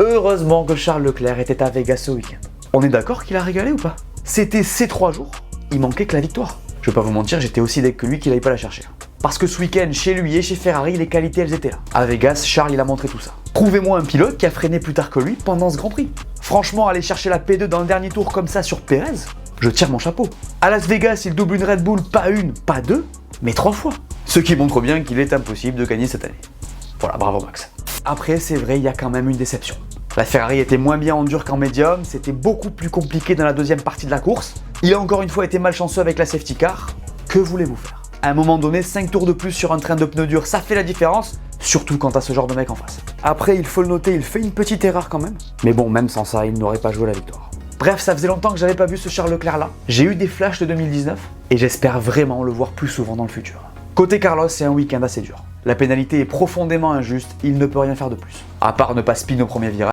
Heureusement que Charles Leclerc était à Vegas ce week-end. On est d'accord qu'il a régalé ou pas? C'était ces 3 jours, il manquait que la victoire. Je vais pas vous mentir, j'étais aussi deg que lui qu'il aille pas la chercher. Parce que ce week-end, chez lui et chez Ferrari, les qualités elles étaient là. À Vegas, Charles il a montré tout ça. Trouvez-moi un pilote qui a freiné plus tard que lui pendant ce Grand Prix. Franchement, aller chercher la P2 dans le dernier tour comme ça sur Pérez, je tire mon chapeau. À Las Vegas, il double une Red Bull, pas une, pas deux, mais 3 fois. Ce qui montre bien qu'il est impossible de gagner cette année. Voilà, bravo Max. Après, c'est vrai, il y a quand même une déception. La Ferrari était moins bien en dur qu'en médium, c'était beaucoup plus compliqué dans la deuxième partie de la course. Il a encore une fois été malchanceux avec la safety car. Que voulez-vous faire? À un moment donné, 5 tours de plus sur un train de pneus dur, ça fait la différence, surtout quand t'as ce genre de mec en face. Après, il faut le noter, il fait une petite erreur quand même. Mais bon, même sans ça, il n'aurait pas joué la victoire. Bref, ça faisait longtemps que j'avais pas vu ce Charles Leclerc là. J'ai eu des flashs de 2019 et j'espère vraiment le voir plus souvent dans le futur. Côté Carlos, c'est un week-end assez dur. La pénalité est profondément injuste, il ne peut rien faire de plus. À part ne pas spin au premier virage.